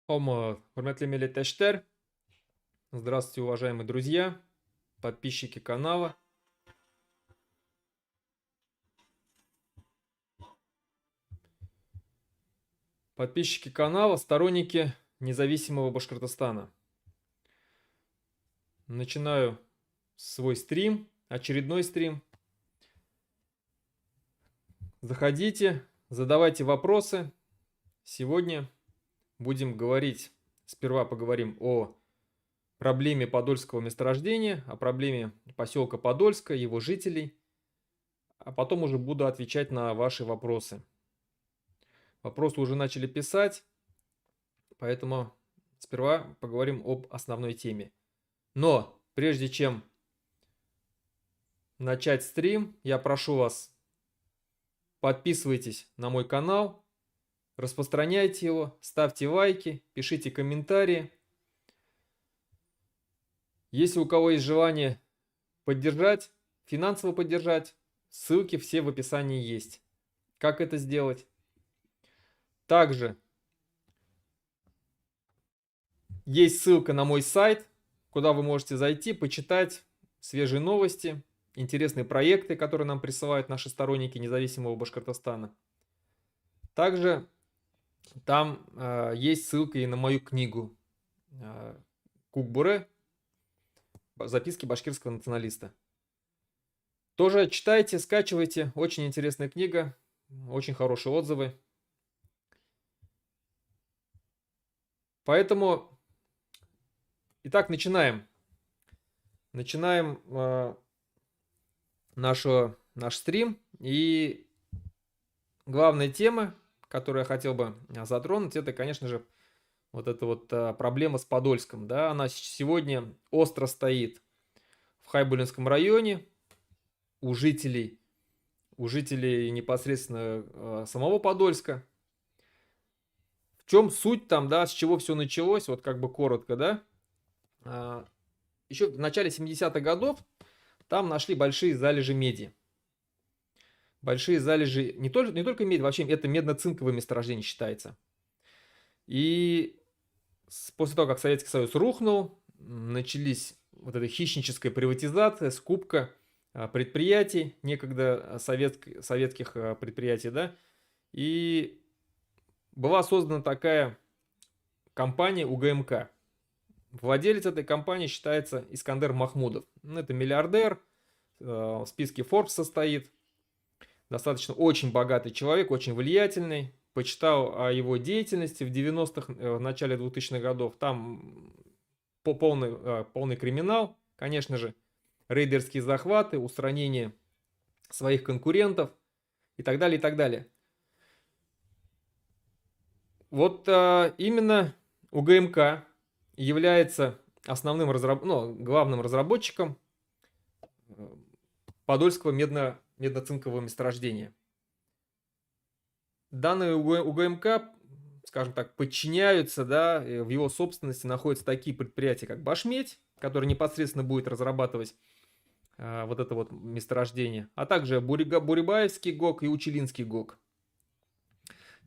Hürmetli milletteşler. Здравствуйте, уважаемые друзья, подписчики канала. Подписчики канала, сторонники независимого Башкортостана. Начинаю свой стрим, очередной стрим. Заходите, задавайте вопросы. Сегодня будем говорить, сперва поговорим о проблеме подольского месторождения, о проблеме поселка Подольска, его жителей, а потом уже буду отвечать на ваши вопросы. Вопросы уже начали писать, поэтому сперва поговорим об основной теме. Но прежде чем начать стрим, я прошу вас, подписывайтесь на мой канал, распространяйте его, ставьте лайки, пишите комментарии. Если у кого есть желание поддержать, финансово поддержать, ссылки все в описании есть. Как это сделать? Также есть ссылка на мой сайт, куда вы можете зайти, почитать свежие новости, интересные проекты, которые нам присылают наши сторонники независимого Башкортостана. Также там есть ссылка и на мою книгу Кукбуре «Записки башкирского националиста». Тоже читайте, скачивайте, очень интересная книга, очень хорошие отзывы. Поэтому, итак, начинаем. Начинаем наш стрим. И главная тема, которую я хотел бы затронуть, это, конечно же, вот эта вот проблема с Подольском. Да? Она сегодня остро стоит в Хайбулинском районе у жителей непосредственно самого Подольска. В чем суть там, да, с чего все началось, вот как бы коротко, да. Еще в начале 70-х годов там нашли большие залежи меди. Большие залежи, не только меди, вообще это медно-цинковое месторождение считается. И после того, как Советский Союз рухнул, начались вот эта хищническая приватизация, скупка предприятий, некогда советских предприятий, да, и была создана такая компания УГМК. Владелец этой компании считается Искандер Махмудов. Это миллиардер, в списке Forbes состоит. Достаточно очень богатый человек, очень влиятельный. Почитал о его деятельности в 90-х, в начале 2000-х годов. Там полный криминал, конечно же. Рейдерские захваты, устранение своих конкурентов и так далее, и так далее. Вот именно УГМК является основным главным разработчиком Подольского медно-цинкового месторождения. Данные УГМК, скажем так, подчиняются, да, в его собственности находятся такие предприятия, как Башмедь, который непосредственно будет разрабатывать вот это вот месторождение, а также Бурибаевский ГОК и Учелинский ГОК.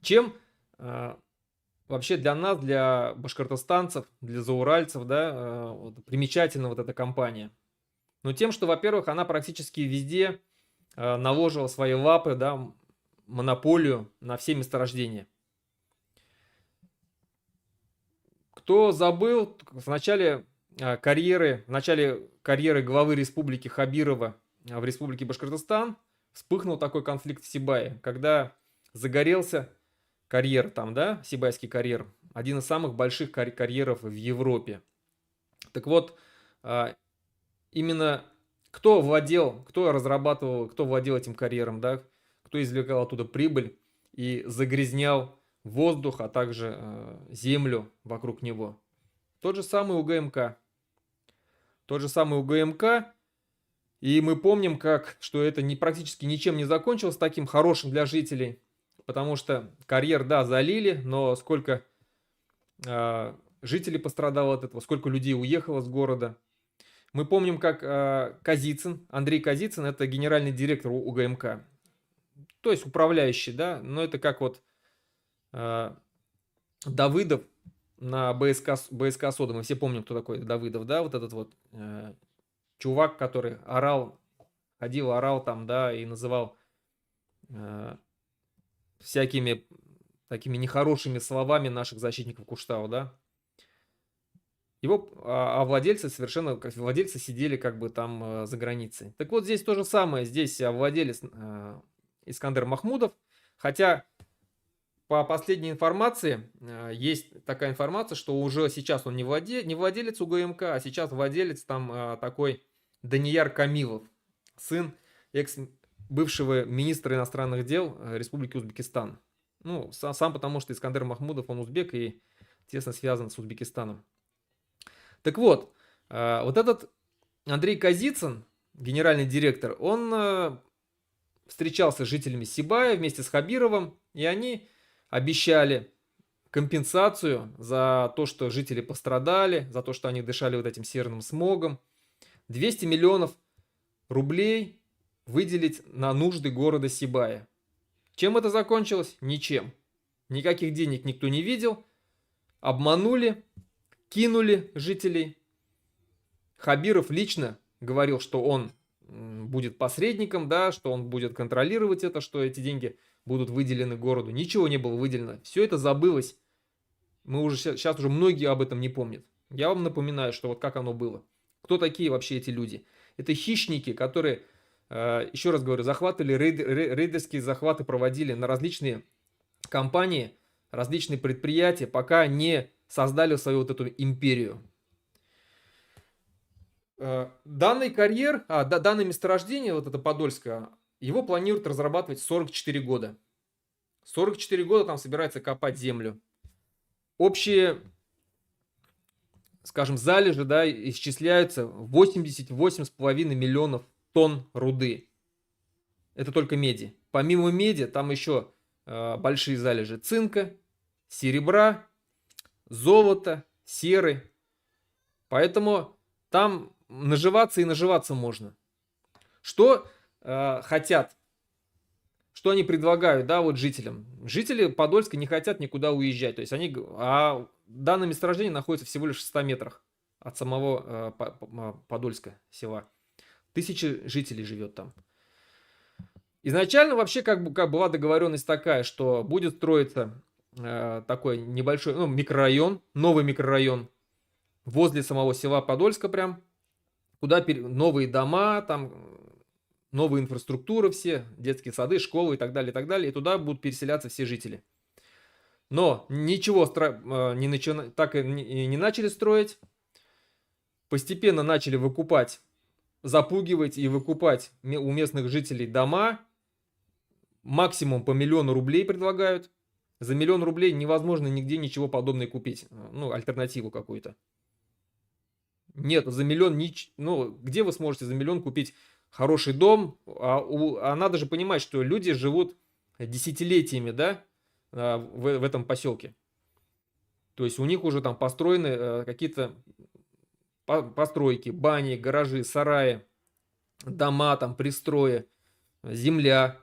Чем вообще для нас, для башкортостанцев, для зауральцев, да, примечательна вот эта компания? Ну, тем, что, во-первых, она практически везде наложила свои лапы, да, монополию на все месторождения. Кто забыл, в начале карьеры главы республики Хабирова в республике Башкортостан вспыхнул такой конфликт в Сибае, когда загорелся карьер там, да, Сибайский карьер, один из самых больших карьеров в Европе. Так вот, именно кто разрабатывал, кто владел этим карьером, да, кто извлекал оттуда прибыль и загрязнял воздух, а также землю вокруг него. Тот же самый УГМК. И мы помним, что это практически ничем не закончилось таким хорошим для жителей, потому что карьер, да, залили, но сколько жителей пострадало от этого, сколько людей уехало с города. Мы помним, как Андрей Казицын, это генеральный директор УГМК, то есть управляющий, да, но это как вот Давыдов на БСК «Сода». Мы все помним, кто такой Давыдов, да, вот этот вот чувак, который ходил, орал там, да, и называл всякими такими нехорошими словами наших защитников Куштау, да. Его, владельцы совершенно, как владельцы сидели как бы там за границей. Так вот, здесь то же самое. Здесь владелец Искандер Махмудов. Хотя по последней информации есть такая информация, что уже сейчас он не владелец УГМК, а сейчас владелец там такой Данияр Камилов, сын бывшего министра иностранных дел Республики Узбекистан. Ну, сам потому, что Искандер Махмудов, он узбек и тесно связан с Узбекистаном. Так вот, вот этот Андрей Казицын, генеральный директор, он встречался с жителями Сибая вместе с Хабировым, и они обещали компенсацию за то, что жители пострадали, за то, что они дышали вот этим серным смогом. 200 миллионов рублей выделить на нужды города Сибая. Чем это закончилось? Ничем. Никаких денег никто не видел. Обманули, кинули жителей. Хабиров лично говорил, что он будет посредником, да, что он будет контролировать это, что эти деньги будут выделены городу. Ничего не было выделено. Все это забылось. Мы уже сейчас уже многие об этом не помнят. Я вам напоминаю, что вот как оно было. Кто такие вообще эти люди? Это хищники, которые, еще раз говорю, захватывали, рейдерские захваты проводили на различные компании, различные предприятия, пока не создали свою вот эту империю. Данный карьер, данное месторождение, вот это Подольское, его планируют разрабатывать 44 года. 44 года там собирается копать землю. Общие, скажем, залежи, да, исчисляются 88,5 миллионов тонн руды. Это только меди. Помимо меди, там еще большие залежи цинка, серебра, золота, серы. Поэтому там наживаться и наживаться можно. Что хотят, что они предлагают, да, вот жителям. Жители Подольска не хотят никуда уезжать. То есть они, данное месторождение находится всего лишь в 100 метрах от самого Подольска села. 1000 жителей живет там. Изначально вообще как была договоренность такая, что будет строиться такой небольшой микрорайон, новый микрорайон возле самого села Подольска прям, куда новые дома, там новая инфраструктура все, детские сады, школы и так далее, и туда будут переселяться все жители. Но ничего так и не начали строить, постепенно начали выкупать, запугивать и выкупать у местных жителей дома, максимум по 1 000 000 рублей предлагают. За 1 000 000 рублей невозможно нигде ничего подобное купить, альтернативу какую-то. Нет, за 1 000 000, где вы сможете за 1 000 000 купить хороший дом? А надо же понимать, что люди живут десятилетиями, да, в этом поселке. То есть у них уже там построены какие-то постройки, бани, гаражи, сараи, дома, там пристрои, земля.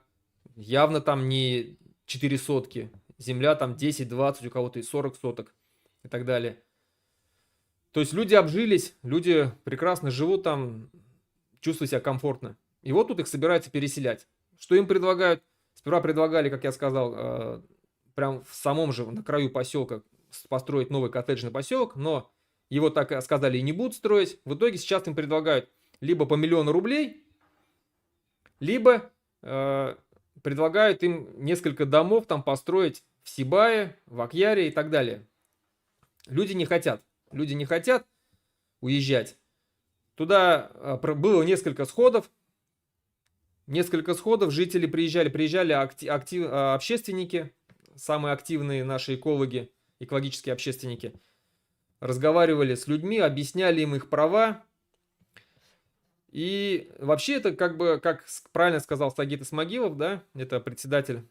Явно там не 4 сотки. Земля там 10-20, у кого-то и 40 соток и так далее. То есть люди обжились, люди прекрасно живут там, чувствуют себя комфортно. И вот тут их собираются переселять. Что им предлагают? Сперва предлагали, как я сказал, прям в самом же, на краю поселка построить новый коттеджный поселок, но его так сказали и не будут строить. В итоге сейчас им предлагают либо по 1 000 000 рублей, либо предлагают им несколько домов там построить в Сибае, в Акьяре и так далее. Люди не хотят. Люди не хотят уезжать. Туда было несколько сходов. Жители приезжали общественники, самые активные наши экологи, экологические общественники. Разговаривали с людьми, объясняли им их права. И вообще это как правильно сказал Сагит Исмагилов, да, это председатель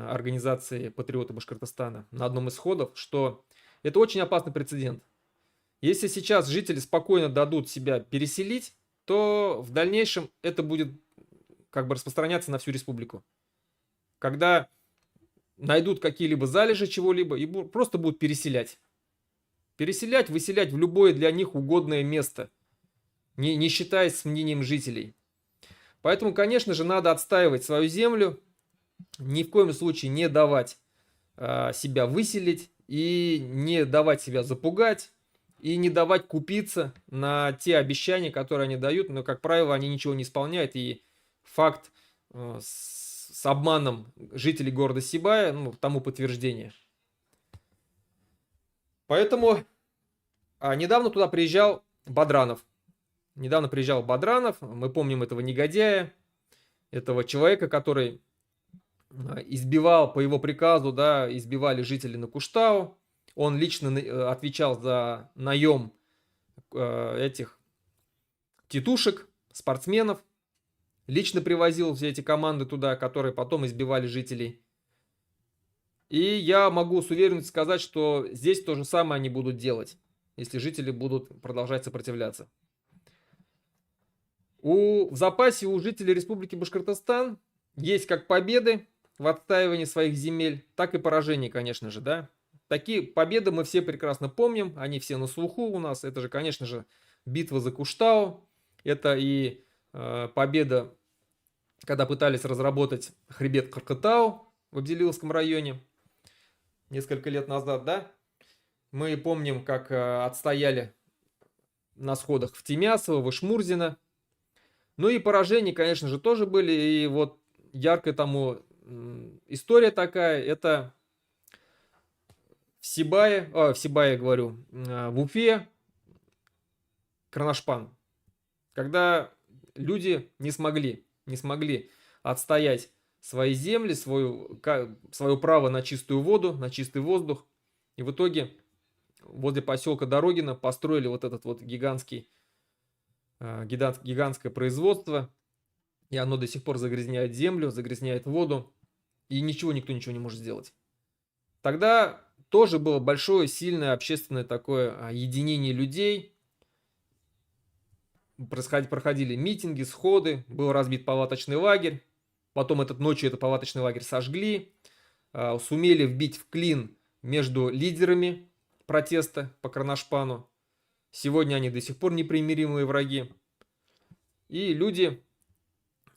организации «Патриоты Башкортостана» на одном из сходов, что это очень опасный прецедент. Если сейчас жители спокойно дадут себя переселить, то в дальнейшем это будет распространяться на всю республику. Когда найдут какие-либо залежи чего-либо и просто будут переселять. Переселять, выселять в любое для них угодное место, не считаясь с мнением жителей. Поэтому, конечно же, надо отстаивать свою землю, ни в коем случае не давать себя выселить и не давать себя запугать и не давать купиться на те обещания, которые они дают, но, как правило, они ничего не исполняют, и факт с обманом жителей города Сибая, ну, тому подтверждение. Поэтому недавно туда приезжал Бадранов. Мы помним этого негодяя, этого человека, который избивал по его приказу, да, избивали жители на Куштау. Он лично отвечал за наем этих тетушек, спортсменов. Лично привозил все эти команды туда, которые потом избивали жителей. И я могу с уверенностью сказать, что здесь то же самое они будут делать, если жители будут продолжать сопротивляться. В запасе у жителей Республики Башкортостан есть как победы в отстаивании своих земель, так и поражения, конечно же, да. Такие победы мы все прекрасно помним, они все на слуху у нас. Это же, конечно же, битва за Куштау, это и победа, когда пытались разработать хребет Каркатау в Абзелиловском районе несколько лет назад, да. Мы помним, как отстояли на сходах в Тимясово, в Ишмурзино. Ну и поражения, конечно же, тоже были. И вот яркая тому история такая, это в Сибае, говорю, в Уфе, Карнашпан. Когда люди не смогли отстоять свои земли, свое право на чистую воду, на чистый воздух. И в итоге возле поселка Дорогино построили вот этот вот гигантское производство. И оно до сих пор загрязняет землю, загрязняет воду. И никто ничего не может сделать. Тогда тоже было большое, сильное общественное такое единение людей. Проходили митинги, сходы, был разбит палаточный лагерь. Потом ночью этот палаточный лагерь сожгли. Сумели вбить в клин между лидерами протеста по Карнашпану. Сегодня они до сих пор непримиримые враги. И люди,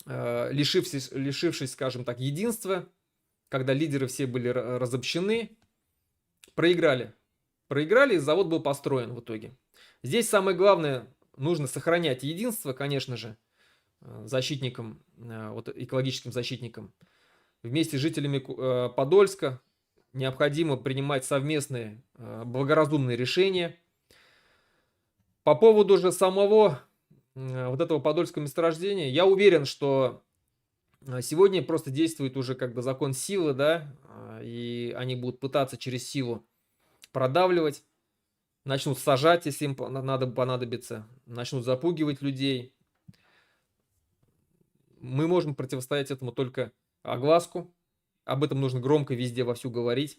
лишившись, скажем так, единства, когда лидеры все были разобщены, проиграли. И завод был построен в итоге. Здесь самое главное, нужно сохранять единство, конечно же, защитникам, экологическим защитникам. Вместе с жителями Подольска необходимо принимать совместные благоразумные решения. По поводу же самого вот этого подольского месторождения, я уверен, что сегодня просто действует уже как бы закон силы, да, и они будут пытаться через силу продавливать, начнут сажать, если им понадобится, начнут запугивать людей. Мы можем противостоять этому только огласку. Об этом нужно громко везде вовсю говорить.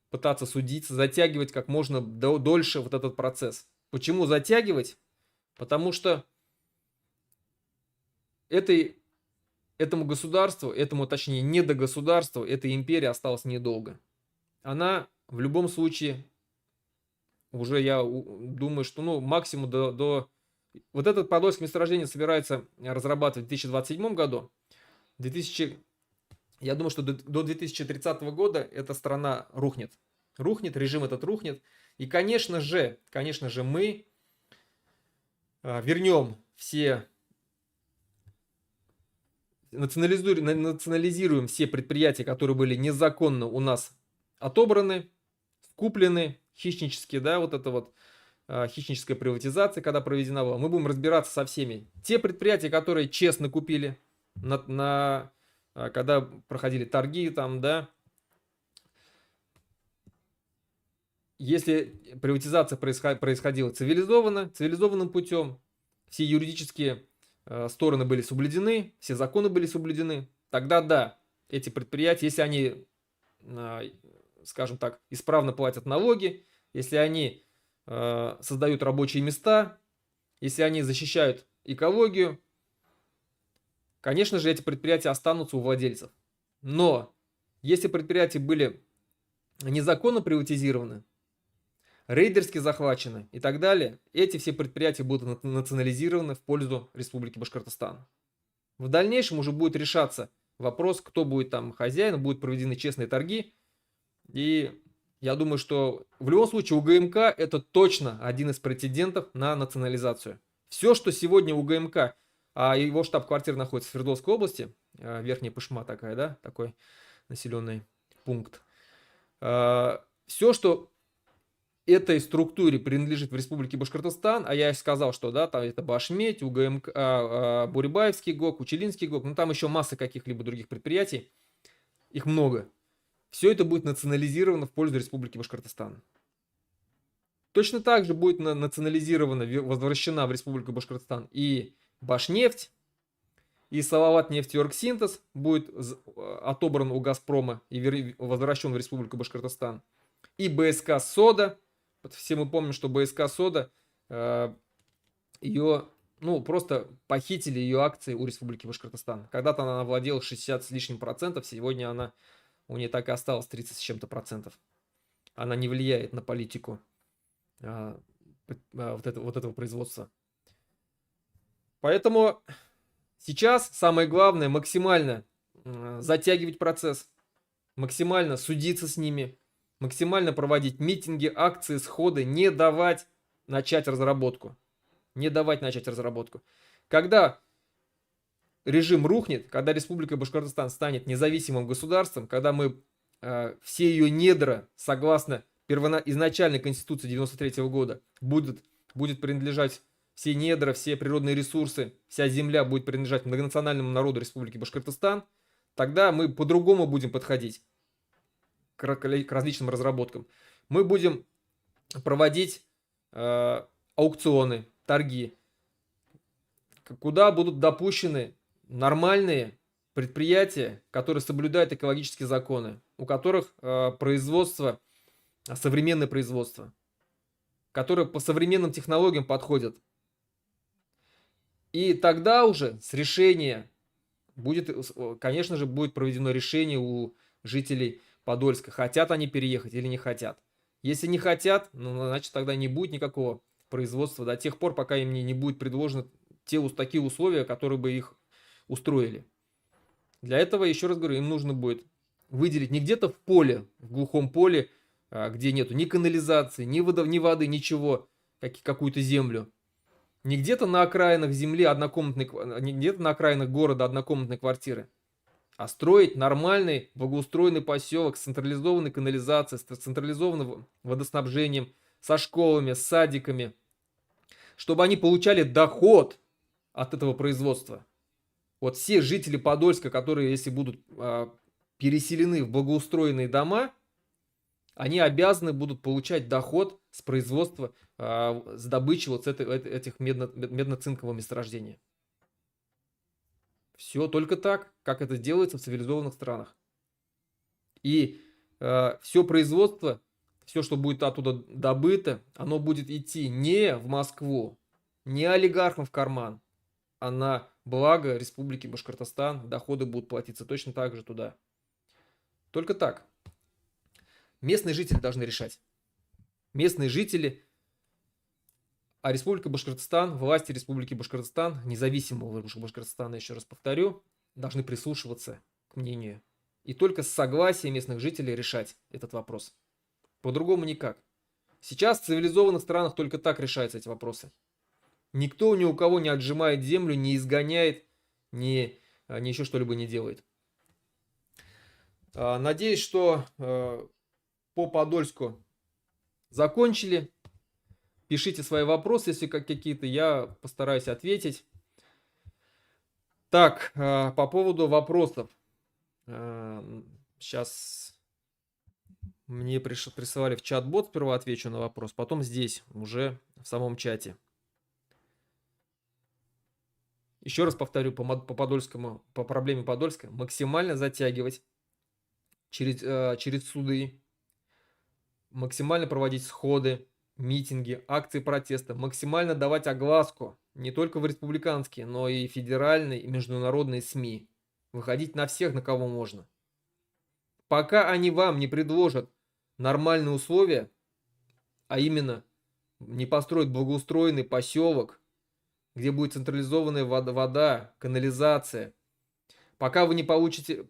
Пытаться судиться, затягивать как можно дольше вот этот процесс. Почему затягивать? Потому что этому государству, точнее недогосударству, этой империи осталось недолго. Она в любом случае, уже я думаю, что максимум до вот этот подольское месторождение собирается разрабатывать в 2027 году. Я думаю, что до 2030 года эта страна рухнет. Режим этот рухнет. И, конечно же, мы вернем национализируем все предприятия, которые были незаконно у нас отобраны, куплены хищнически, да, вот это вот хищническая приватизация, когда проведена была. Мы будем разбираться со всеми. Те предприятия, которые честно купили, когда проходили торги там, да. Если приватизация происходила цивилизованным путем, все юридические стороны были соблюдены, все законы были соблюдены, тогда да, эти предприятия, если они, скажем так, исправно платят налоги, если они создают рабочие места, если они защищают экологию, конечно же, эти предприятия останутся у владельцев. Но если предприятия были незаконно приватизированы, рейдерски захвачены и так далее, эти все предприятия будут национализированы в пользу Республики Башкортостан. В дальнейшем уже будет решаться вопрос, кто будет там хозяином, будут проведены честные торги. И я думаю, что в любом случае УГМК это точно один из претендентов на национализацию. Все, что сегодня УГМК, а его штаб-квартира находится в Свердловской области, Верхняя Пышма такая, да, такой населенный пункт. Все, что этой структуре принадлежит в Республике Башкортостан, а я сказал, что да, там это Башмет, УГМК, Бурибаевский ГОК, Учелинский ГОК, ну там еще масса каких-либо других предприятий, их много. Все это будет национализировано в пользу Республики Башкортостан. Точно так же будет национализирована, возвращена в Республику Башкортостан и Башнефть, и Салават нефтеоргсинтез будет отобран у Газпрома и возвращен в Республику Башкортостан. И БСК Сода. Все мы помним, что БСК Сода, ее, ну, просто похитили ее акции у Республики Башкортостан. Когда-то она владела 60 с лишним процентов, сегодня она, у нее так и осталось 30 с чем-то процентов. Она не влияет на политику вот этого производства. Поэтому сейчас самое главное максимально затягивать процесс, максимально судиться с ними, максимально проводить митинги, акции, сходы, не давать начать разработку. Не давать начать разработку. Когда режим рухнет, когда Республика Башкортостан станет независимым государством, когда мы все ее недра, согласно изначальной Конституции 93 года, будет принадлежать все недра, все природные ресурсы, вся земля будет принадлежать многонациональному народу Республики Башкортостан, тогда мы по-другому будем подходить к различным разработкам. Мы будем проводить аукционы, торги, куда будут допущены нормальные предприятия, которые соблюдают экологические законы, у которых производство, современное производство, которые по современным технологиям подходят. И тогда уже с решения будет, конечно же, будет проведено решение у жителей Подольска, хотят они переехать или не хотят. Если не хотят, ну, значит, тогда не будет никакого производства до тех пор, пока им не будет предложено такие условия, которые бы их устроили. Для этого, еще раз говорю, им нужно будет выделить не где-то в поле, в глухом поле, где нету ни канализации, ни воды, ничего, какую-то землю. Не где-то на окраинах земли не где-то на окраинах города однокомнатной квартиры, а строить нормальный благоустроенный поселок с централизованной канализацией, с централизованным водоснабжением, со школами, с садиками, чтобы они получали доход от этого производства. Вот все жители Подольска, которые, если будут переселены в благоустроенные дома, они обязаны будут получать доход с производства, с добычи вот этих медно-цинкового месторождения. Все только так, как это делается в цивилизованных странах. И все производство, все, что будет оттуда добыто, оно будет идти не в Москву, не олигархам в карман, а на благо Республики Башкортостан. Доходы будут платиться точно так же туда. Только так. Местные жители должны решать. Местные жители, а Республика Башкортостан, власти Республики Башкортостан, независимого Башкортостана, еще раз повторю, должны прислушиваться к мнению. И только с согласия местных жителей решать этот вопрос. По-другому никак. Сейчас в цивилизованных странах только так решаются эти вопросы. Никто ни у кого не отжимает землю, не изгоняет, ни еще что-либо не делает. Надеюсь, что по Подольску закончили. Пишите свои вопросы, если какие-то, я постараюсь ответить. Так, по поводу вопросов. Сейчас мне присылали в чат-бот, сперва отвечу на вопрос, потом здесь, уже в самом чате. Еще раз повторю, по проблеме Подольска, максимально затягивать через суды, максимально проводить сходы, митинги, акции протеста, максимально давать огласку не только в республиканские, но и федеральные и международные СМИ. Выходить на всех, на кого можно. Пока они вам не предложат нормальные условия, а именно не построить благоустроенный поселок, где будет централизованная вода, канализация, пока вы не получите,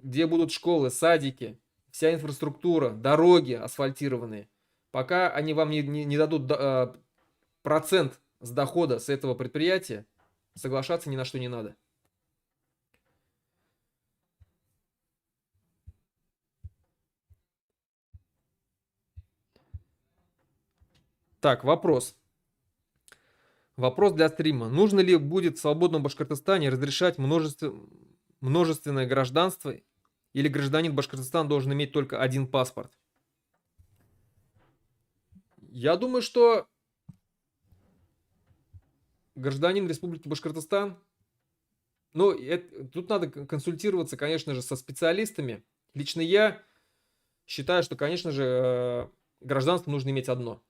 где будут школы, садики, вся инфраструктура, дороги асфальтированные, пока они вам не дадут процент с дохода с этого предприятия, соглашаться ни на что не надо. Так, вопрос. Вопрос для стрима. Нужно ли будет в свободном Башкортостане разрешать множественное гражданство, или гражданин Башкортостана должен иметь только один паспорт? Я думаю, что гражданин Республики Башкортостан, ну, тут надо консультироваться, конечно же, со специалистами. Лично я считаю, что, конечно же, гражданство нужно иметь одно.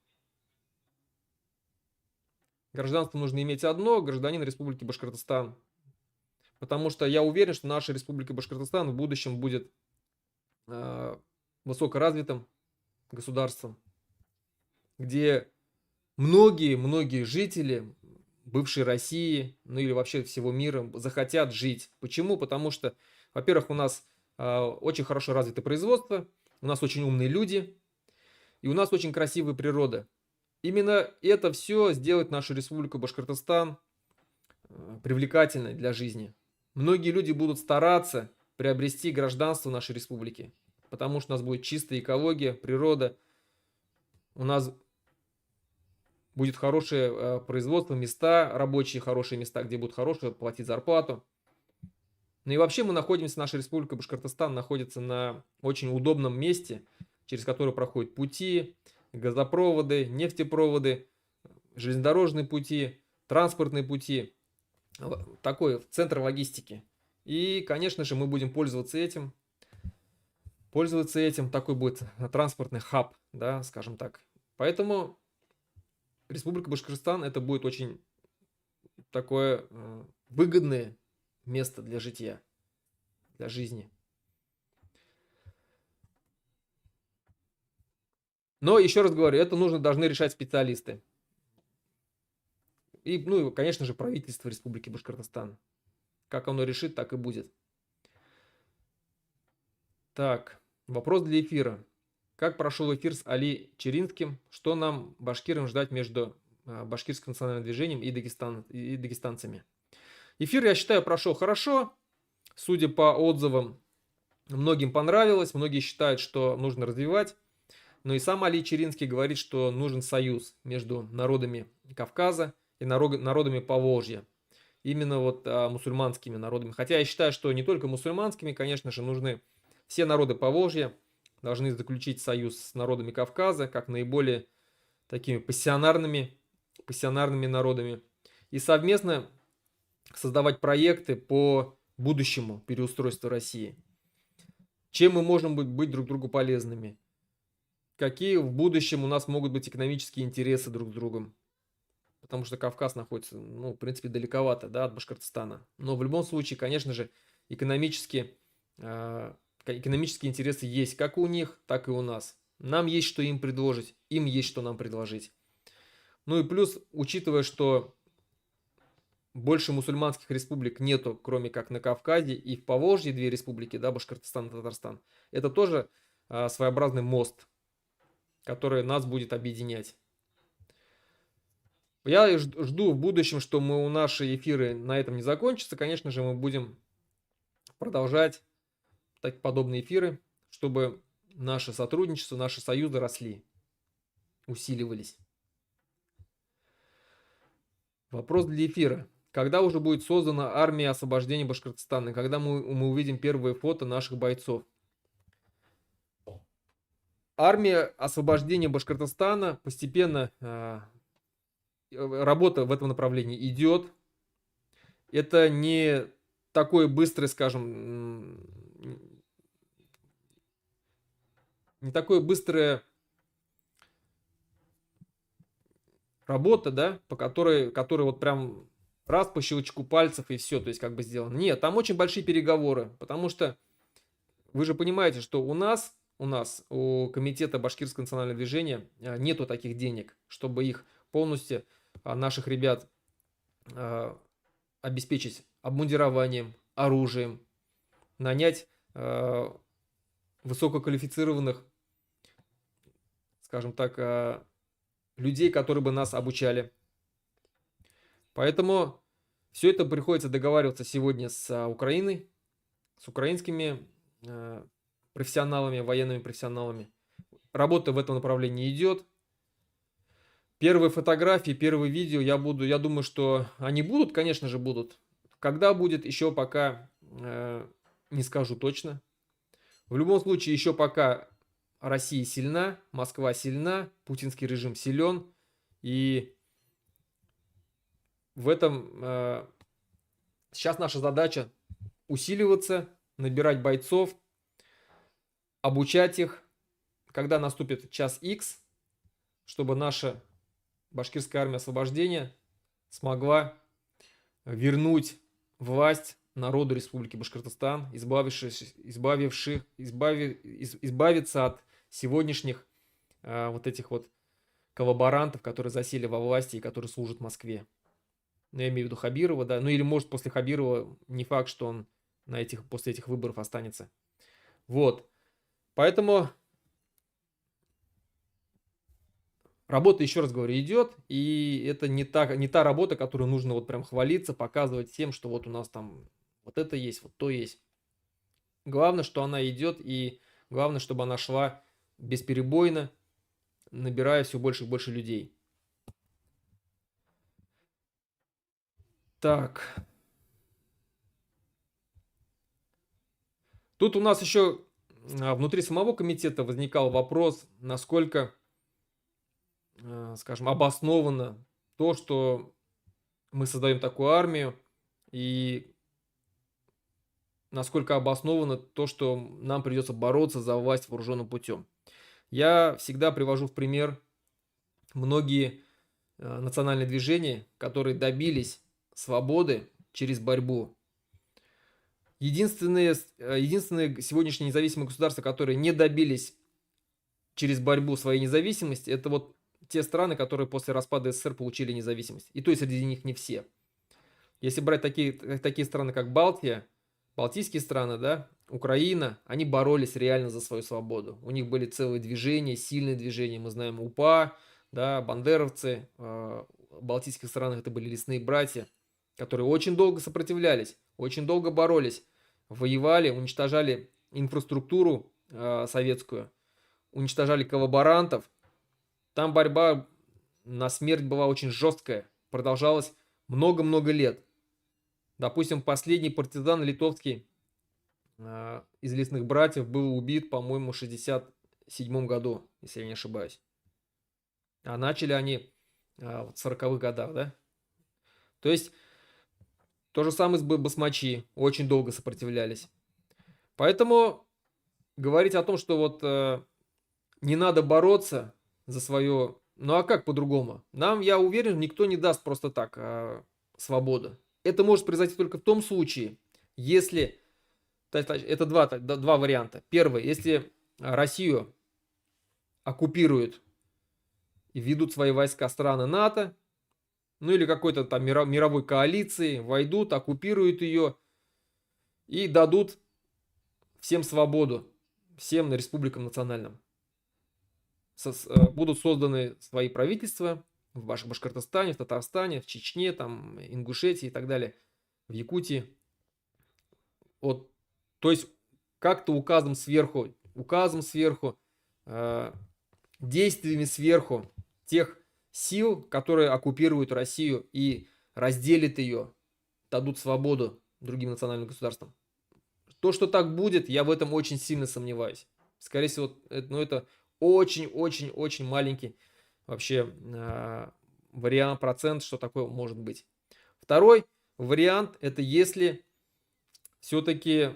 Гражданство нужно иметь одно, гражданин Республики Башкортостан. Потому что я уверен, что наша Республика Башкортостан в будущем будет высокоразвитым государством, где многие жители бывшей России, ну или вообще всего мира захотят жить. Почему? Потому что, во-первых, у нас очень хорошо развито производство, у нас очень умные люди, и у нас очень красивая природа. Именно это все сделает нашу Республику Башкортостан привлекательной для жизни. Многие люди будут стараться приобрести гражданство нашей республики, потому что у нас будет чистая экология, природа, у нас будет хорошее производство, места рабочие, хорошие места, где будут хорошие платить зарплату. Ну и вообще наша республика Башкортостан находится на очень удобном месте, через которое проходят пути, газопроводы, нефтепроводы, железнодорожные пути, транспортные пути. Такой центр логистики. И, конечно же, мы будем пользоваться этим. Такой будет транспортный хаб, да, скажем так. Поэтому Республика Башкортостан это будет очень такое выгодное место для жития, для жизни. Но еще раз говорю, это должны решать специалисты. И, ну, конечно же, правительство Республики Башкортостан. Как оно решит, так и будет. Так, вопрос для эфира. Как прошел эфир с Али Черинским? Что нам, башкирам, ждать между башкирским национальным движением и дагестанцами? Эфир, я считаю, прошел хорошо. Судя по отзывам, многим понравилось. Многие считают, что нужно развивать. Но и сам Али Черинский говорит, что нужен союз между народами Кавказа и народами Поволжья. Именно вот мусульманскими народами. Хотя я считаю, что не только мусульманскими, конечно же, нужны все народы Поволжья, должны заключить союз с народами Кавказа, как наиболее такими пассионарными народами. И совместно создавать проекты по будущему переустройству России. Чем мы можем быть друг другу полезными? Какие в будущем у нас могут быть экономические интересы друг с другом? Потому что Кавказ находится, ну, в принципе, далековато, да, от Башкортостана. Но в любом случае, конечно же, экономические интересы есть как у них, так и у нас. Нам есть что им предложить, им есть что нам предложить. Ну и плюс, учитывая, что больше мусульманских республик нету, кроме как на Кавказе, и в Поволжье две республики, да, Башкортостан и Татарстан, это тоже своеобразный мост, который нас будет объединять. Я жду в будущем, что у наши эфиры на этом не закончатся. Конечно же, мы будем продолжать подобные эфиры, чтобы наше сотрудничество, наши союзы росли, усиливались. Вопрос для эфира. Когда уже будет создана армия освобождения Башкортостана? Когда мы увидим первые фото наших бойцов? Армия освобождения Башкортостана постепенно, работа в этом направлении идет. Это не такое быстрое, скажем, не такое быстрое работа, да, по которой вот прям раз по щелчку пальцев и все, то есть как бы сделано. Нет, там очень большие переговоры, потому что вы же понимаете, что у нас у нас, у комитета Башкирского национального движения, нету таких денег, чтобы их полностью, наших ребят, обеспечить обмундированием, оружием, нанять высококвалифицированных, скажем так, людей, которые бы нас обучали. Поэтому все это приходится договариваться сегодня с Украиной, с украинскими профессионалами, военными профессионалами. Работа в этом направлении идет. Первые фотографии, первые видео я думаю, что они будут, конечно же, будут. Когда будет, еще пока не скажу точно. В любом случае, еще пока Россия сильна, Москва сильна, путинский режим силен. И в этом сейчас наша задача усиливаться, набирать бойцов, обучать их, когда наступит час X, чтобы наша башкирская армия освобождения смогла вернуть власть народу Республики Башкортостан, избавиться от сегодняшних вот этих вот коллаборантов, которые засели во власти и которые служат Москве. Ну, я имею в виду Хабирова, да, ну или может после Хабирова не факт, что он после этих выборов останется. Вот, поэтому работа, еще раз говорю, идет, и это не та работа, которую нужно вот прям хвалиться, показывать всем, что вот у нас там вот это есть, вот то есть. Главное, что она идет, и главное, чтобы она шла бесперебойно, набирая все больше и больше людей. Так. Тут у нас еще внутри самого комитета возникал вопрос, насколько, скажем, обоснованно то, что мы создаем такую армию, и насколько обосновано то, что нам придется бороться за власть вооруженным путем. Я всегда привожу в пример многие национальные движения, которые добились свободы через борьбу. Единственные сегодняшние независимые государства, которые не добились через борьбу своей независимости, это вот те страны, которые после распада СССР получили независимость. И то есть среди них не все. Если брать такие страны, как Балтия, балтийские страны, да, Украина, они боролись реально за свою свободу. У них были целые движения, сильные движения. Мы знаем УПА, да, бандеровцы. В балтийских странах это были лесные братья, которые очень долго сопротивлялись, очень долго боролись, воевали, уничтожали инфраструктуру советскую, уничтожали коллаборантов. Там борьба на смерть была очень жесткая, продолжалась много-много лет. Допустим, последний партизан литовский из лесных братьев был убит, по-моему, в 1967 году, если я не ошибаюсь. А начали они в 40-х годах, да? То есть, то же самое с басмачи, очень долго сопротивлялись. Поэтому говорить о том, что вот не надо бороться за свое... Ну а как по-другому? Нам, я уверен, никто не даст просто так свободу. Это может произойти только в том случае, если... Это два варианта. Первый, если Россию оккупируют и ведут свои войска страны НАТО, ну или какой-то там мировой коалиции, войдут, оккупируют ее и дадут всем свободу, всем республикам национальным. Будут созданы свои правительства в Башкортостане, в Татарстане, в Чечне, там, Ингушетии и так далее, в Якутии. Вот, то есть как-то указом сверху, действиями сверху тех сил, которые оккупируют Россию и разделят ее, дадут свободу другим национальным государствам. То, что так будет, я в этом очень сильно сомневаюсь. Скорее всего, это очень-очень-очень маленький вообще вариант, процент, что такое может быть. Второй вариант, это если все-таки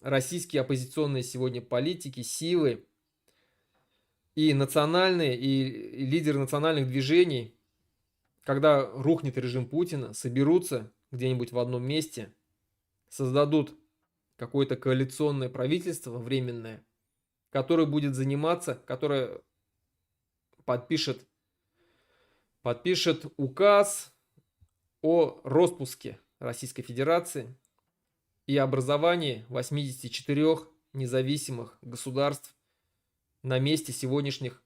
российские оппозиционные сегодня политики, силы и национальные, и лидеры национальных движений, когда рухнет режим Путина, соберутся где-нибудь в одном месте, создадут какое-то коалиционное правительство временное который будет заниматься, который подпишет указ о распуске Российской Федерации и образовании 84 независимых государств на месте сегодняшних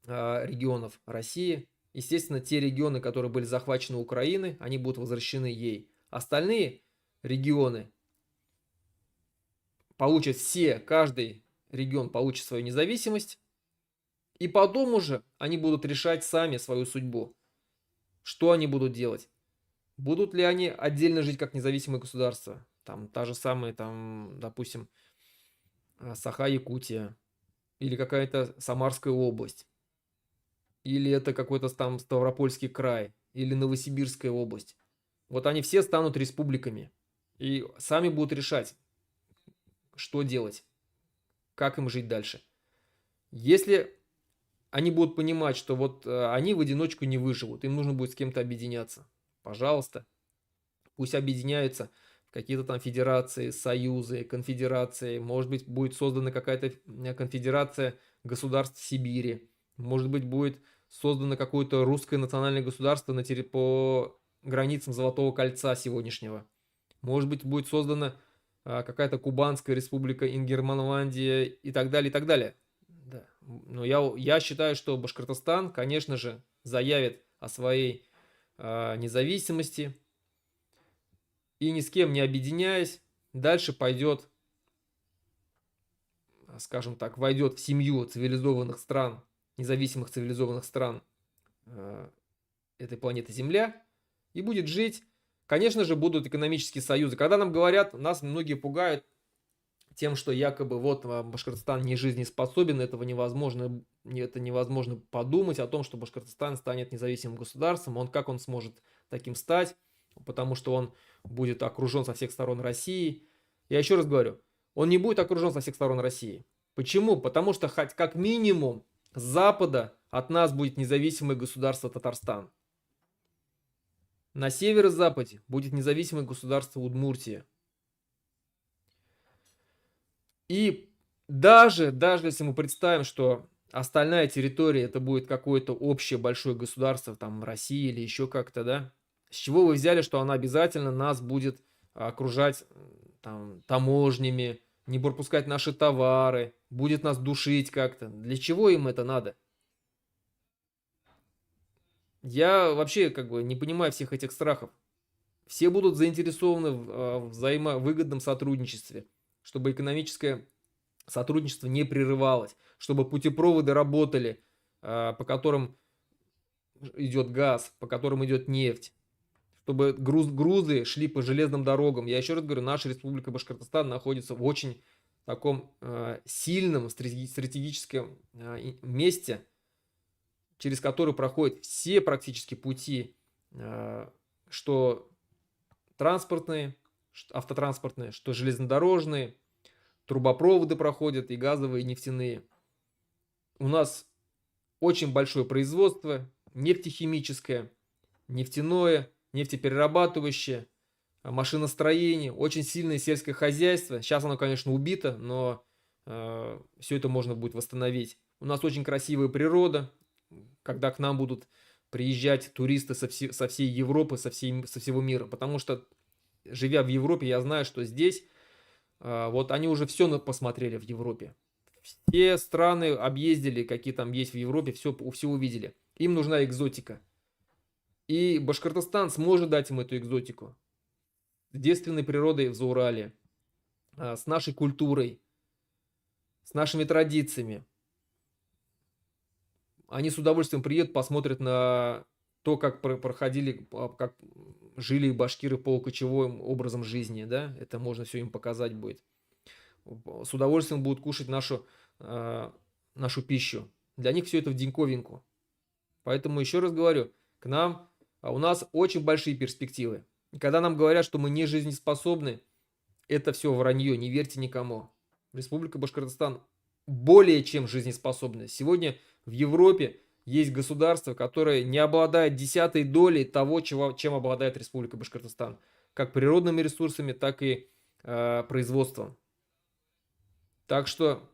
регионов России. Естественно, те регионы, которые были захвачены Украиной, они будут возвращены ей. Остальные регионы получат каждый регион получит свою независимость, и потом уже они будут решать сами свою судьбу. Что они будут делать? Будут ли они отдельно жить как независимое государство? Там та же самая, там, допустим, Саха-Якутия, или какая-то Самарская область, или это какой-то там Ставропольский край, или Новосибирская область. Вот они все станут республиками и сами будут решать, что делать, как им жить дальше. Если они будут понимать, что вот они в одиночку не выживут, им нужно будет с кем-то объединяться, пожалуйста, пусть объединяются в какие-то там федерации, союзы, конфедерации. Может быть, будет создана какая-то конфедерация государств Сибири. Может быть, будет создано какое-то русское национальное государство по границам Золотого кольца сегодняшнего. Может быть, будет создана какая-то Кубанская республика, Ингерманландия и так далее, и так далее. Да. Но я считаю, что Башкортостан, конечно же, заявит о своей независимости и ни с кем не объединяясь, дальше пойдет, скажем так, войдет в семью цивилизованных стран, независимых цивилизованных стран этой планеты Земля и будет жить. Конечно же, будут экономические союзы. Когда нам говорят, нас многие пугают тем, что якобы вот Башкортостан не жизнеспособен, это невозможно подумать о том, что Башкортостан станет независимым государством. Как он сможет таким стать? Потому что он будет окружен со всех сторон Россией. Я еще раз говорю, он не будет окружен со всех сторон России. Почему? Потому что хоть как минимум с запада от нас будет независимое государство Татарстан. На северо-западе будет независимое государство Удмуртия. И даже если мы представим, что остальная территория это будет какое-то общее большое государство, там Россия или еще как-то, да, с чего вы взяли, что она обязательно нас будет окружать там таможнями, не пропускать наши товары, будет нас душить как-то? Для чего им это надо? Я вообще как бы не понимаю всех этих страхов. Все будут заинтересованы в взаимовыгодном сотрудничестве, чтобы экономическое сотрудничество не прерывалось, чтобы путепроводы работали, по которым идет газ, по которым идет нефть, чтобы грузы шли по железным дорогам. Я еще раз говорю, наша республика Башкортостан находится в очень таком сильном стратегическом месте, через который проходят все практически пути, что транспортные, автотранспортные, что железнодорожные, трубопроводы проходят и газовые, и нефтяные. У нас очень большое производство, нефтехимическое, нефтяное, нефтеперерабатывающее, машиностроение, очень сильное сельское хозяйство. Сейчас оно, конечно, убито, но все это можно будет восстановить. У нас очень красивая природа, когда к нам будут приезжать туристы со всей Европы, со всего мира. Потому что, живя в Европе, я знаю, что здесь, вот они уже все посмотрели в Европе. Все страны объездили, какие там есть в Европе, все увидели. Им нужна экзотика. И Башкортостан сможет дать им эту экзотику. С девственной природой в Заурале, с нашей культурой, с нашими традициями. Они с удовольствием приедут, посмотрят на то, как как жили башкиры по кочевым образом жизни, да, это можно все им показать будет. С удовольствием будут кушать нашу пищу. Для них все это в диковинку. Поэтому еще раз говорю, у нас очень большие перспективы. И когда нам говорят, что мы не жизнеспособны, это все вранье, не верьте никому. Республика Башкортостан более чем жизнеспособна. Сегодня в Европе есть государство, которое не обладает 10-й долей того, чем обладает Республика Башкортостан. Как природными ресурсами, так и производством. Так что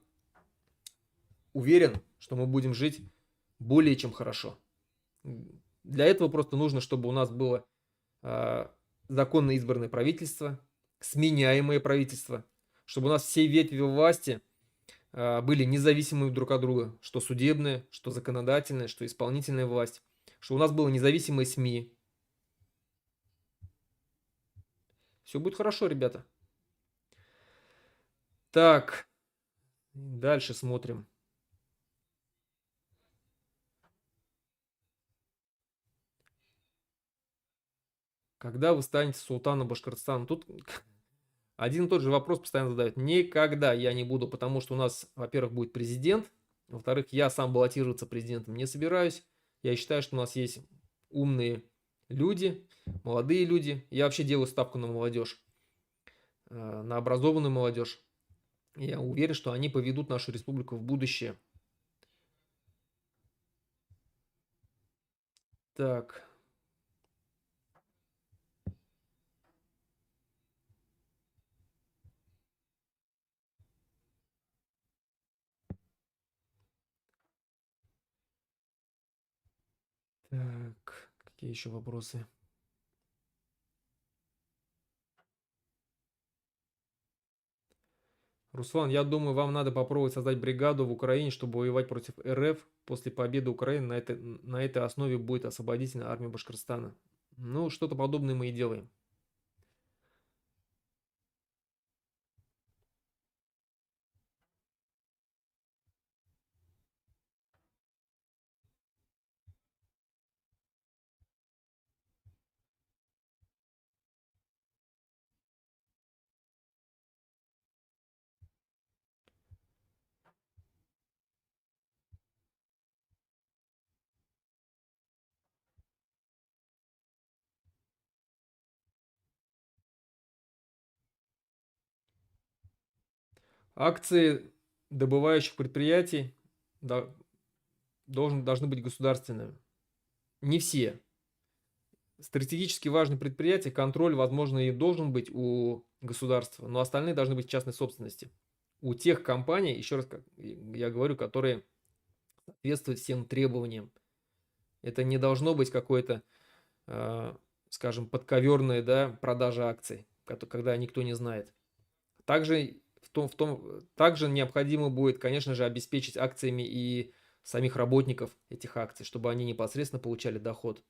уверен, что мы будем жить более чем хорошо. Для этого просто нужно, чтобы у нас было законно избранное правительство, сменяемое правительство, чтобы у нас все ветви власти были независимыми друг от друга, что судебная, что законодательная, что исполнительная власть, что у нас было независимые СМИ. Все будет хорошо, ребята. Так, дальше смотрим. Когда вы станете султаном Башкортостана? Тут один и тот же вопрос постоянно задают. Никогда я не буду, потому что у нас, во-первых, будет президент, во-вторых, я сам баллотироваться президентом не собираюсь. Я считаю, что у нас есть умные люди, молодые люди. Я вообще делаю ставку на молодежь, на образованную молодежь. Я уверен, что они поведут нашу республику в будущее. Так. Так, какие еще вопросы? Руслан, я думаю, вам надо попробовать создать бригаду в Украине, чтобы воевать против РФ. После победы Украины на этой основе будет освободительная армия Башкортостана. Ну, что-то подобное мы и делаем. Акции добывающих предприятий должны быть государственными. Не все. Стратегически важные предприятия, контроль, возможно, и должен быть у государства, но остальные должны быть в частной собственности. У тех компаний, еще раз как я говорю, которые соответствуют всем требованиям. Это не должно быть какое-то, скажем, подковерная, да, продажа акций, когда никто не знает. Также необходимо будет, конечно же, обеспечить акциями и самих работников этих акций, чтобы они непосредственно получали доход.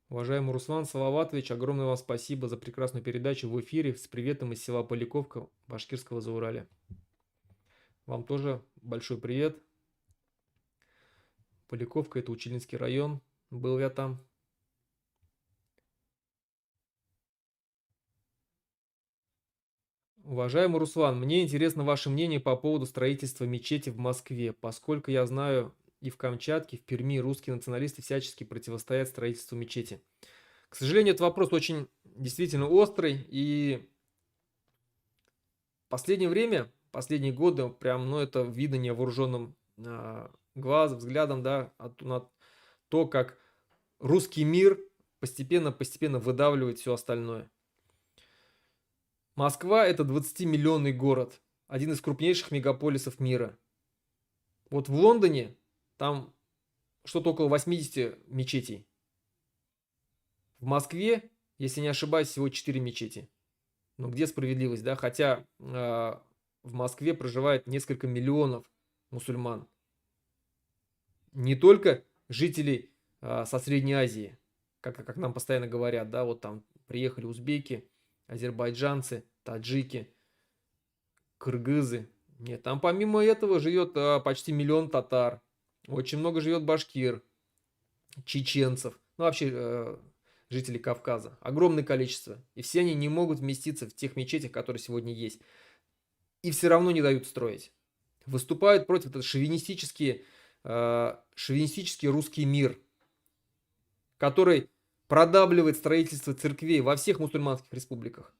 Уважаемый Руслан Салаватович, огромное вам спасибо за прекрасную передачу в эфире с приветом из села Поляковка Башкирского Зауралья. Вам тоже большой привет. Поляковка — это Учительский район. Был я там. Уважаемый Руслан, мне интересно ваше мнение по поводу строительства мечети в Москве, поскольку я знаю, и в Камчатке, и в Перми русские националисты всячески противостоят строительству мечети. К сожалению, этот вопрос очень действительно острый, и в последнее время, последние годы, прям, ну, это видно невооруженным взглядом, да, на то, как русский мир постепенно выдавливает все остальное. Москва — это 20-миллионный город, один из крупнейших мегаполисов мира. Вот в Лондоне там что-то около 80 мечетей. В Москве, если не ошибаюсь, всего 4 мечети. Но где справедливость, да? Хотя в Москве проживает несколько миллионов мусульман. Не только жителей со Средней Азии, как нам постоянно говорят, да, вот там приехали узбеки, азербайджанцы, таджики, кыргызы. Нет, там помимо этого живет почти миллион татар, очень много живет башкир, чеченцев, ну вообще жителей Кавказа. Огромное количество. И все они не могут вместиться в тех мечетях, которые сегодня есть. И все равно не дают строить. Выступают против этого шовинистический русский мир, который продавливает строительство церквей во всех мусульманских республиках.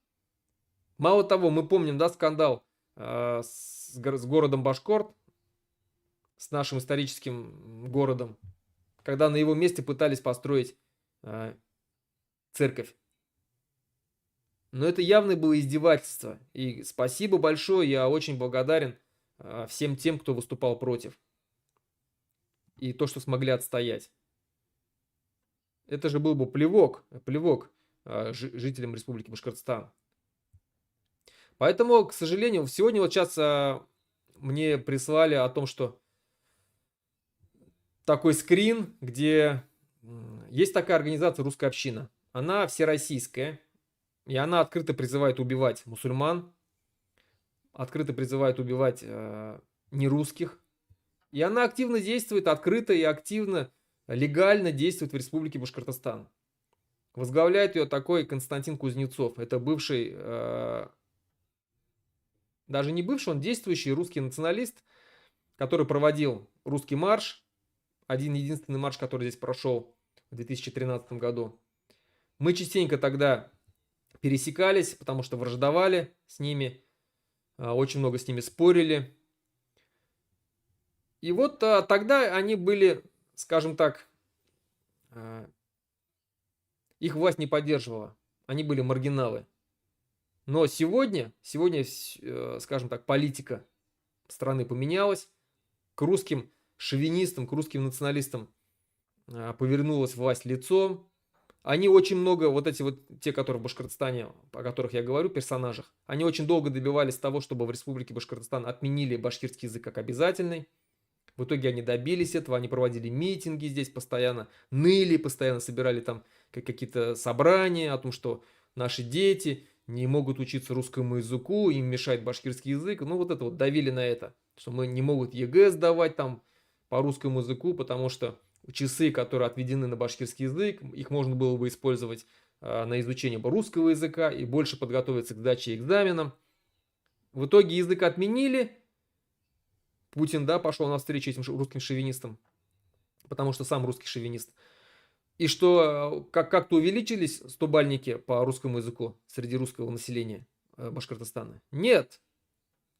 Мало того, мы помним, да, скандал с городом Башкорт, с нашим историческим городом, когда на его месте пытались построить церковь. Но это явно было издевательство. И спасибо большое, я очень благодарен всем тем, кто выступал против. И то, что смогли отстоять. Это же был бы плевок жителям Республики Башкортостан. Поэтому, к сожалению, сегодня вот сейчас мне прислали о том, что такой скрин, где есть такая организация «Русская община». Она всероссийская, и она открыто призывает убивать мусульман, открыто призывает убивать нерусских. И она активно действует, открыто и активно, легально действует в Республике Башкортостан. Возглавляет ее такой Константин Кузнецов. Это бывший, даже не бывший, он действующий русский националист, который проводил русский марш. Один-единственный марш, который здесь прошел в 2013 году. Мы частенько тогда пересекались, потому что враждовали с ними, очень много с ними спорили. И вот тогда они были, скажем так, их власть не поддерживала. Они были маргиналы. Но сегодня, скажем так, политика страны поменялась. К русским шовинистам, к русским националистам повернулась власть лицом. Они очень много, вот эти вот, те, которые в Башкортостане, о которых я говорю, персонажах, они очень долго добивались того, чтобы в Республике Башкортостан отменили башкирский язык как обязательный. В итоге они добились этого, они проводили митинги здесь постоянно, ныли, постоянно собирали там какие-то собрания о том, что наши дети не могут учиться русскому языку, им мешает башкирский язык. Ну вот это вот давили на это, что мы не могут ЕГЭ сдавать там по русскому языку, потому что часы, которые отведены на башкирский язык, их можно было бы использовать на изучение русского языка и больше подготовиться к сдаче экзаменам. В итоге язык отменили. Путин, да, пошел навстречу этим русским шовинистам, потому что сам русский шовинист. И что как-то увеличились стобальники по русскому языку среди русского населения Башкортостана? Нет.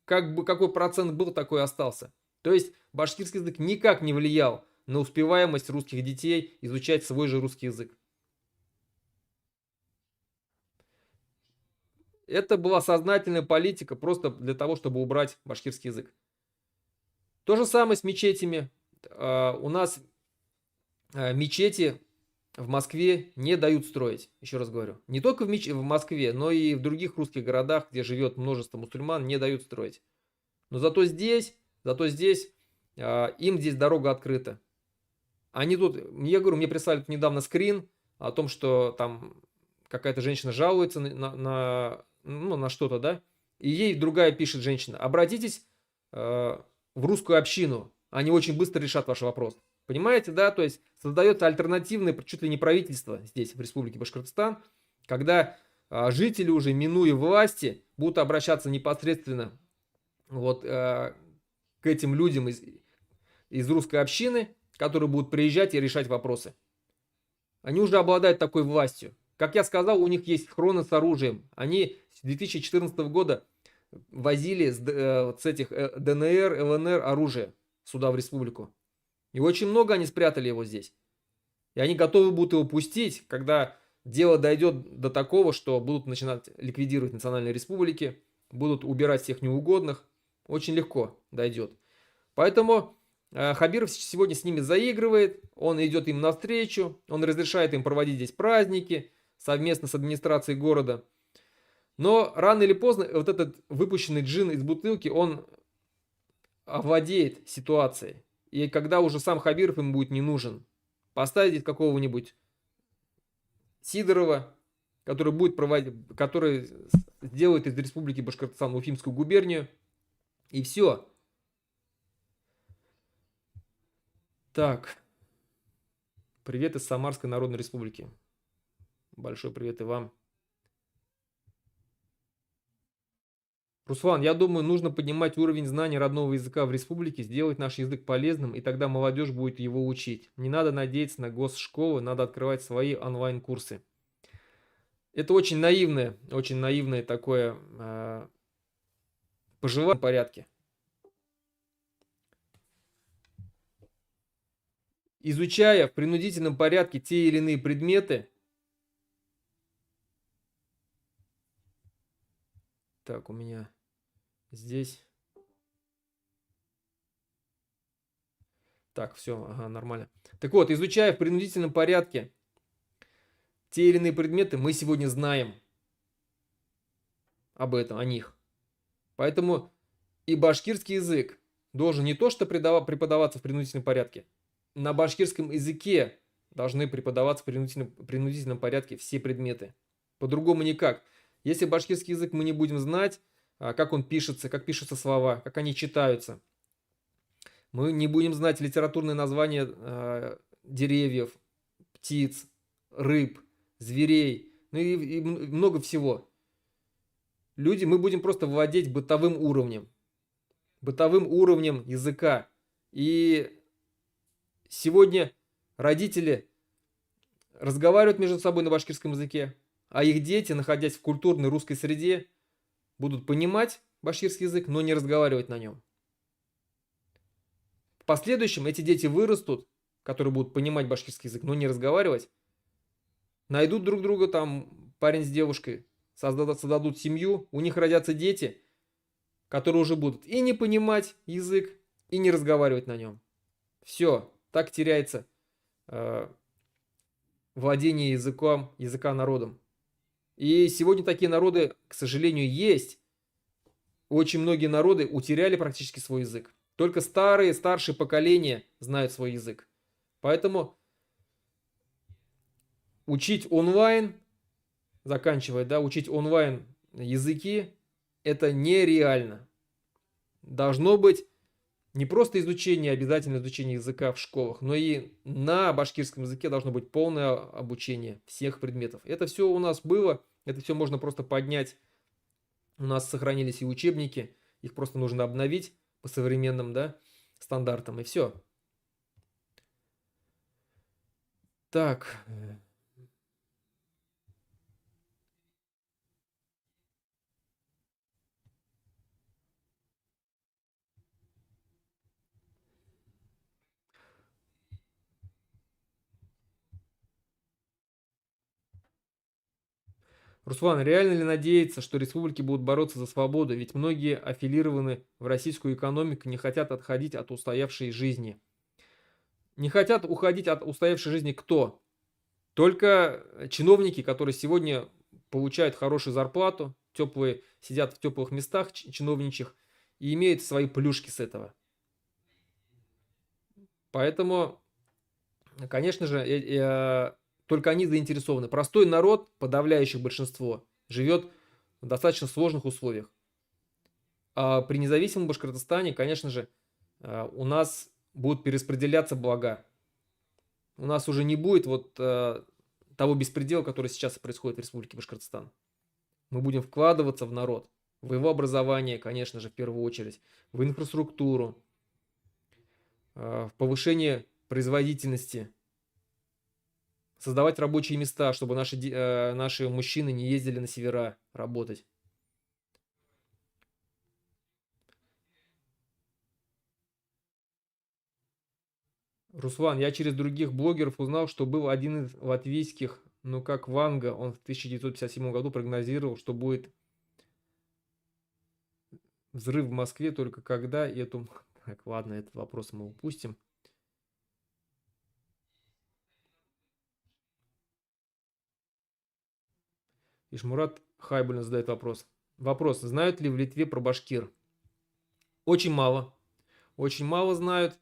Какой процент был, такой остался. То есть башкирский язык никак не влиял на успеваемость русских детей изучать свой же русский язык. Это была сознательная политика просто для того, чтобы убрать башкирский язык. То же самое с мечетями. У нас мечети в Москве не дают строить, еще раз говорю. Не только в Москве, но и в других русских городах, где живет множество мусульман, не дают строить. Но зато здесь им здесь дорога открыта. Они тут, я говорю, мне прислали недавно скрин о том, что там какая-то женщина жалуется на что-то, да, и ей другая пишет женщина: обратитесь в русскую общину, они очень быстро решат ваш вопрос. Понимаете, да, то есть создается альтернативное, чуть ли не правительство здесь, в Республике Башкортостан, когда жители уже, минуя власти, будут обращаться непосредственно вот к этим людям из русской общины, которые будут приезжать и решать вопросы. Они уже обладают такой властью. Как я сказал, у них есть хроны с оружием. Они с 2014 года возили с этих ДНР, ЛНР оружие сюда, в республику. И очень много они спрятали его здесь. И они готовы будут его пустить, когда дело дойдет до такого, что будут начинать ликвидировать национальные республики, будут убирать всех неугодных. Очень легко дойдет. Поэтому Хабиров сегодня с ними заигрывает, он идет им навстречу, он разрешает им проводить здесь праздники совместно с администрацией города. Но рано или поздно вот этот выпущенный джин из бутылки, он овладеет ситуацией. И когда уже сам Хабиров им будет не нужен, поставить здесь какого-нибудь Сидорова, который сделает из Республики Башкортостан Уфимскую губернию, и все. Так, привет из Самарской Народной Республики. Большой привет и вам. Руслан, я думаю, нужно поднимать уровень знаний родного языка в республике, сделать наш язык полезным, и тогда молодежь будет его учить. Не надо надеяться на госшколы, надо открывать свои онлайн-курсы. Это очень наивное такое пожелание в порядке. Изучая в принудительном порядке те или иные предметы, так, у меня здесь, так, все, ага, нормально. Так вот, изучая в принудительном порядке те или иные предметы, мы сегодня знаем об этом, о них. Поэтому и башкирский язык должен не то что преподаваться в принудительном порядке, на башкирском языке должны преподаваться в принудительном порядке все предметы. По-другому никак. Если башкирский язык мы не будем знать, как он пишется, как пишутся слова, как они читаются, мы не будем знать литературные названия деревьев, птиц, рыб, зверей, ну и много всего. Мы будем просто владеть бытовым уровнем языка. И сегодня родители разговаривают между собой на башкирском языке, а их дети, находясь в культурной русской среде, будут понимать башкирский язык, но не разговаривать на нем. В последующем эти дети вырастут, которые будут понимать башкирский язык, но не разговаривать, найдут друг друга, там парень с девушкой, создадут семью, у них родятся дети, которые уже будут и не понимать язык, и не разговаривать на нем. Все, так теряется владение языка народом. И сегодня такие народы, к сожалению, есть. Очень многие народы утеряли практически свой язык. Только старшие поколения знают свой язык. Поэтому учить онлайн, учить онлайн языки, это нереально. Должно быть не просто обязательное изучение языка в школах, но и на башкирском языке должно быть полное обучение всех предметов. Это все у нас было, это все можно просто поднять. У нас сохранились и учебники, их просто нужно обновить по современным, стандартам, и все. Так. Руслан, реально ли надеяться, что республики будут бороться за свободу? Ведь многие аффилированы в российскую экономику, не хотят отходить от устоявшей жизни. Не хотят уходить от устоявшей жизни кто? Только чиновники, которые сегодня получают хорошую зарплату, сидят в теплых местах чиновничьих и имеют свои плюшки с этого. Поэтому, конечно же, только они заинтересованы. Простой народ, подавляющее большинство, живет в достаточно сложных условиях. А при независимом Башкортостане, конечно же, у нас будут перераспределяться блага. У нас уже не будет того беспредела, который сейчас происходит в Республике Башкортостан. Мы будем вкладываться в народ, в его образование, конечно же, в первую очередь, в инфраструктуру, в повышение производительности, создавать рабочие места, чтобы наши мужчины не ездили на севера работать. Руслан, я через других блогеров узнал, что был один из латвийских, ну как Ванга, он в 1957 году прогнозировал, что будет взрыв в Москве, только когда эту... Так, ладно, этот вопрос мы упустим. Ишмурат Хайбулин задает вопрос. Вопрос, знают ли в Литве про башкир? Очень мало. Очень мало знают.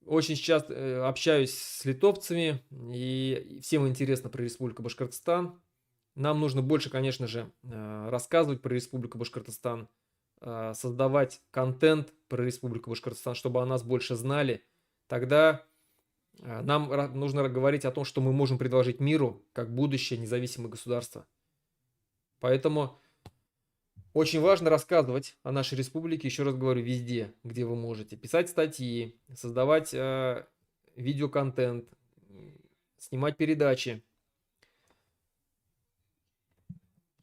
Очень часто общаюсь с литовцами, и всем интересно про Республику Башкортостан. Нам нужно больше, конечно же, рассказывать про Республику Башкортостан, создавать контент про Республику Башкортостан, чтобы о нас больше знали. Тогда нам нужно говорить о том, что мы можем предложить миру как будущее независимое государство. Поэтому Очень важно рассказывать о нашей республике, еще раз говорю, везде, где вы можете. Писать статьи, создавать видеоконтент, снимать передачи.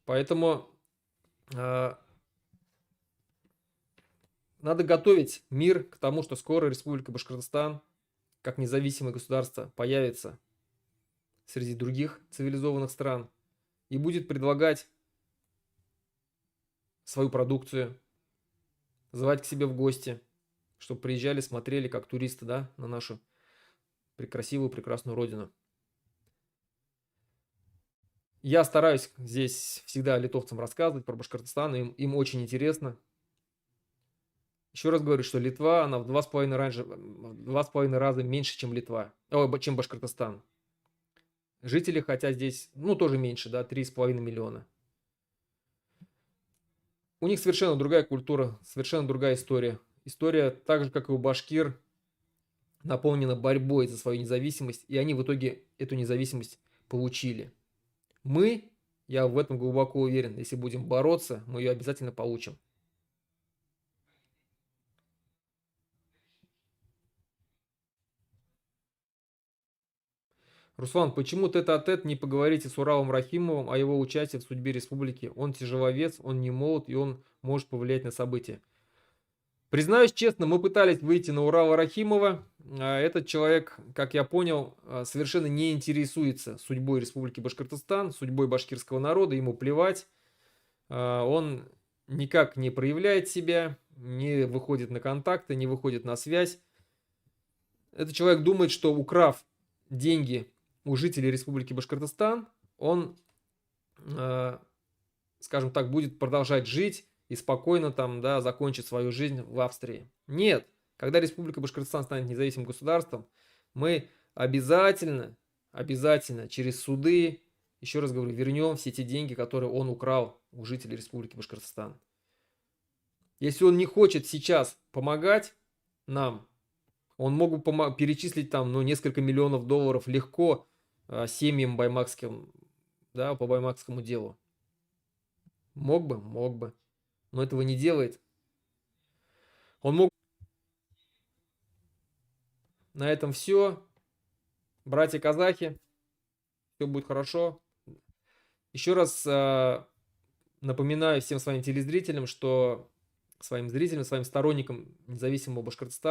Поэтому надо готовить мир к тому, что скоро Республика Башкортостан, как независимое государство, появится среди других цивилизованных стран и будет предлагать свою продукцию, звать к себе в гости, чтобы приезжали, смотрели как туристы, да, на нашу красивую, прекрасную родину. Я стараюсь здесь всегда литовцам рассказывать про Башкортостан, им очень интересно. Еще раз говорю, что Литва, она в 2,5 раза меньше, чем чем Башкортостан. Жители, хотя здесь, ну, тоже меньше, да, 3,5 миллиона. У них совершенно другая культура, совершенно другая история. История, так же, как и у башкир, наполнена борьбой за свою независимость, и они в итоге эту независимость получили. Я в этом глубоко уверен, если будем бороться, мы ее обязательно получим. Руслан, почему тет-а-тет не поговорите с Уралом Рахимовым о его участии в судьбе республики? Он тяжеловес, он не молод, и он может повлиять на события. Признаюсь честно, мы пытались выйти на Урала Рахимова. Этот человек, как я понял, совершенно не интересуется судьбой Республики Башкортостан, судьбой башкирского народа, ему плевать. Он никак не проявляет себя, не выходит на контакты, не выходит на связь. Этот человек думает, что украв деньги у жителей Республики Башкортостан, он, скажем так, будет продолжать жить и спокойно там, да, закончит свою жизнь в Австрии. Нет, когда Республика Башкортостан станет независимым государством, мы обязательно через суды, еще раз говорю, вернем все те деньги, которые он украл у жителей Республики Башкортостан. Если он не хочет сейчас помогать нам, он мог бы перечислить там, ну, несколько миллионов долларов легко семьям баймакским, да, по баймакскому делу. Мог бы, но этого не делает. Он мог... На этом все. Братья казахи, все будет хорошо. Еще раз напоминаю всем своим телезрителям, своим зрителям, своим сторонникам независимого Башкортостана,